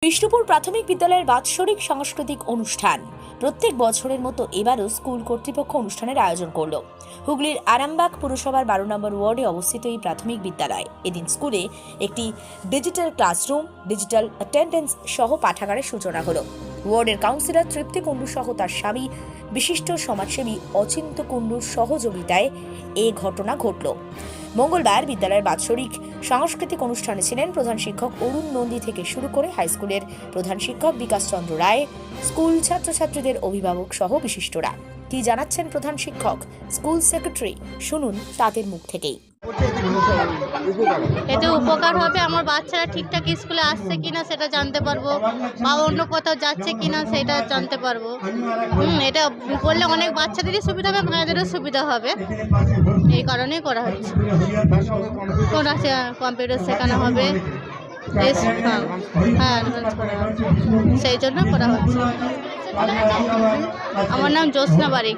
বিষ্ণুপুর প্রাথমিক বিদ্যালয়ের বাৎসরিক সাংস্কৃতিক অনুষ্ঠান প্রত্যেক বছরের মতো এবারও স্কুল কর্তৃপক্ষ অনুষ্ঠানের আয়োজন করল। হুগলির আরামবাগ পুরসভার 12 নম্বর ওয়ার্ডে অবস্থিত এই প্রাথমিক বিদ্যালয় এদিন স্কুলে একটি ডিজিটাল ক্লাসরুম, ডিজিটাল অ্যাটেন্ডেন্স সহ পাঠাগারের সূচনা হলো। ওয়ার্ডের কাউন্সিলর তৃপ্তি কুণ্ডু সহ তার স্বামী বিশিষ্ট সমাজসেবী অচিন্ত কুণ্ডুর সহযোগিতায় এ ঘটনা ঘটল। মঙ্গলবার বিদ্যালয়ের বাৎসরিক সাংস্কৃতিক অনুষ্ঠানে ছিলেন প্রধান শিক্ষক অরুণ নন্দী থেকে শুরু করে হাইস্কুলের প্রধান শিক্ষক বিকাশ চন্দ্র রায়, স্কুল ছাত্রছাত্রীদের অভিভাবক সহ বিশিষ্টরা। কি জানাচ্ছেন প্রধান শিক্ষক, স্কুল সেক্রেটারি, শুনুন তাদের মুখ থেকেই। এতে উপকার হবে, আমার বাচ্চারা ঠিকঠাক স্কুলে আসছে কিনা সেটা জানতে পারবো, বা অন্য কোথাও যাচ্ছে কিনা সেটা জানতে পারবো। এটা করলে অনেক বাচ্চাদেরই সুবিধা হবে, মায়েদেরও সুবিধা হবে, এই কারণেই করা হচ্ছে। কম্পিউটার শেখানো হবে, হ্যাঁ, সেই জন্য করা হচ্ছে। আমার নাম জ্যোৎস্না বারিক,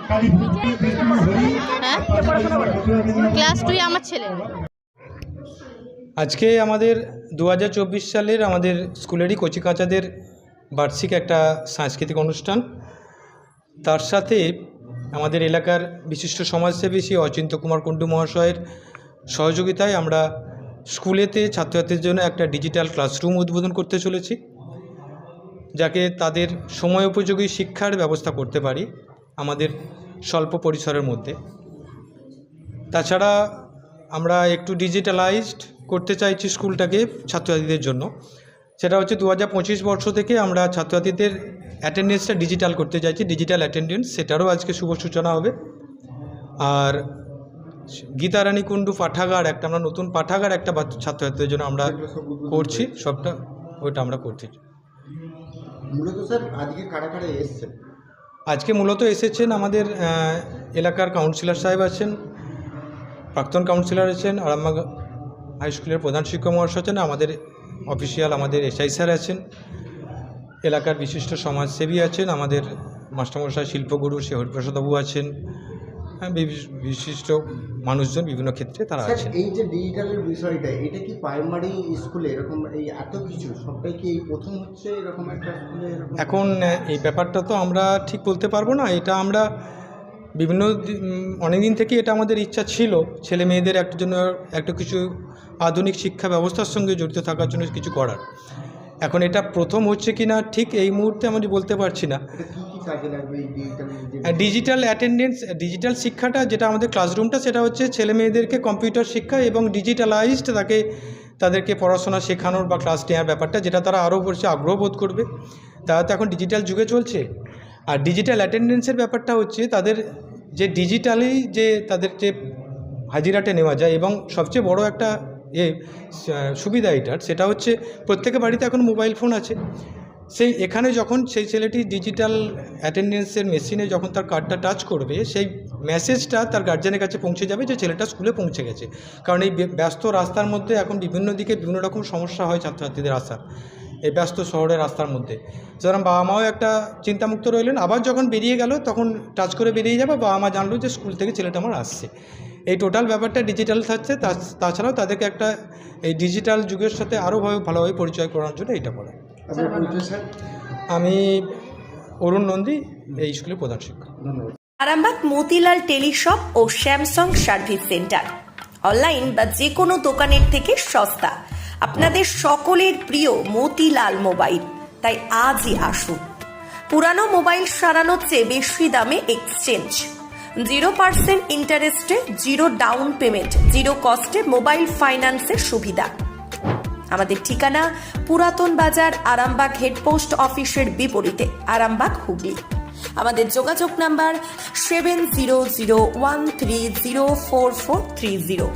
হ্যাঁ, ক্লাস 2 আমার ছেলে। আজকে আমাদের 2024 সালের আমাদের স্কুলেরই কচিকাঁচাদের বার্ষিক একটা সাংস্কৃতিক অনুষ্ঠান। তার সাথে আমাদের এলাকার বিশিষ্ট সমাজসেবী শ্রী অচিন্ত কুমার কুণ্ডু মহাশয়ের সহযোগিতায় আমরা স্কুলেতে ছাত্রছাত্রীদের জন্য একটা ডিজিটাল ক্লাসরুম উদ্বোধন করতে চলেছি, যাকে তাদের সময় উপযোগী শিক্ষার ব্যবস্থা করতে পারি আমাদের স্বল্প পরিসরের মধ্যে। তাছাড়া আমরা একটু ডিজিটালাইজড করতে চাইছি স্কুলটাকে ছাত্রছাত্রীদের জন্য। সেটা হচ্ছে 2025 বর্ষ থেকে আমরা ছাত্রছাত্রীদের অ্যাটেন্ডেন্সটা ডিজিটাল করতে চাইছি, ডিজিটাল অ্যাটেন্ডেন্স, সেটারও আজকে শুভ সূচনা হবে। আর গীতারানী কুণ্ডু পাঠাগার, একটা আমরা নতুন পাঠাগার একটা ছাত্রছাত্রীদের জন্য আমরা করছি, সবটা ওইটা আমরা করছি। মূলত স্যার আজকে কারা কারা এসেছেন? আজকে মূলত এসেছেন আমাদের এলাকার কাউন্সিলর সাহেব আছেন, প্রাক্তন কাউন্সিলর আছেন, আরামবাগ হাই স্কুলের প্রধান শিক্ষক মহাশয় আছেন, আমাদের অফিসিয়াল আমাদের এসআই স্যার আছেন, এলাকার বিশিষ্ট সমাজসেবী আছেন, আমাদের মাস্টারমশাই শিল্পগুরু শ্রী হরিপ্রসাদবাবু আছেন, বিশিষ্ট মানুষজন বিভিন্ন ক্ষেত্রে তারা আছেন। এই যে ডিজিটালের বিষয়টা, এটা কি প্রাইমারি স্কুলে এরকম এই এত কিছু সবটাই কি এই প্রথম হচ্ছে এরকম একটা স্কুলে? এখন এই ব্যাপারটা তো আমরা ঠিক বলতে পারবো না। এটা আমরা বিভিন্ন অনেকদিন থেকে এটা আমাদের ইচ্ছা ছিল, ছেলে মেয়েদের একটা জন্য একটা কিছু আধুনিক শিক্ষা ব্যবস্থার সঙ্গে জড়িত থাকার জন্য কিছু করার। এখন এটা প্রথম হচ্ছে কি না ঠিক এই মুহূর্তে আমি বলতে পারছি না। ডিজিটাল অ্যাটেন্ডেন্স, ডিজিটাল শিক্ষাটা যেটা আমাদের ক্লাসরুমটা, সেটা হচ্ছে ছেলে মেয়েদেরকে কম্পিউটার শিক্ষা এবং ডিজিটালাইজড তাদেরকে পড়াশোনা শেখানোর বা ক্লাস নেওয়ার ব্যাপারটা, যেটা তারা আরও বলছে আগ্রহ বোধ করবে। তারা তো এখন ডিজিটাল যুগে চলছে। আর ডিজিটাল অ্যাটেন্ডেন্সের ব্যাপারটা হচ্ছে তাদের যে ডিজিটালি যে তাদের যে হাজিরাটা নেওয়া যায়, এবং সবচেয়ে বড় একটা সুবিধা এটার, সেটা হচ্ছে প্রত্যেকের বাড়িতে এখন মোবাইল ফোন আছে। এখানে যখন সেই ছেলেটি ডিজিটাল অ্যাটেন্ডেন্সের মেশিনে যখন তার কার্ডটা টাচ করবে, সেই মেসেজটা তার গার্জেনের কাছে পৌঁছে যাবে যে ছেলেটা স্কুলে পৌঁছে গেছে। কারণ এই ব্যস্ত রাস্তার মধ্যে এখন বিভিন্ন দিকে বিভিন্ন রকম সমস্যা হয় ছাত্রছাত্রীদের আসার, এই ব্যস্ত শহরের রাস্তার মধ্যে। সুতরাং বাবা মাও একটা চিন্তামুক্ত রইলেন, আবার যখন বেরিয়ে গেল তখন টাচ করে বেরিয়ে যাবে, বাবা মা জানলো যে স্কুল থেকে ছেলেটা আমার আসছে। এই টোটাল ব্যাপারটা ডিজিটাল থাকছে। তাছাড়াও তাদেরকে একটা এই ডিজিটাল যুগের সাথে আরও ভালোভাবে পরিচয় করার জন্য এটা করা। আমি অরুণ নন্দী, এই স্কুলের প্রধান শিক্ষক। ধন্যবাদ। আরামবাগ মতিলাল টেলিশপ ও স্যামসাং সার্ভিস সেন্টার, অনলাইন বা যে কোনো দোকানের থেকে সস্তা। আপনাদের সকলের প্রিয় মতিলাল মোবাইল, তাই আজই আসুন। পুরানো মোবাইল সারানোর চেয়ে বেশি দামে এক্সচেঞ্জ, 0% ইন্টারেস্টে, 0 ডাউন পেমেন্ট, 0 কস্টে মোবাইল ফাইন্যান্সের সুবিধা। আমাদের ঠিকানা পুরাতন বাজার, আরামবাগ হেডপোস্ট অফিসের বিপরীতে, আরামবাগ, হুগলি। আমাদের যোগাযোগ নাম্বার 7001304430।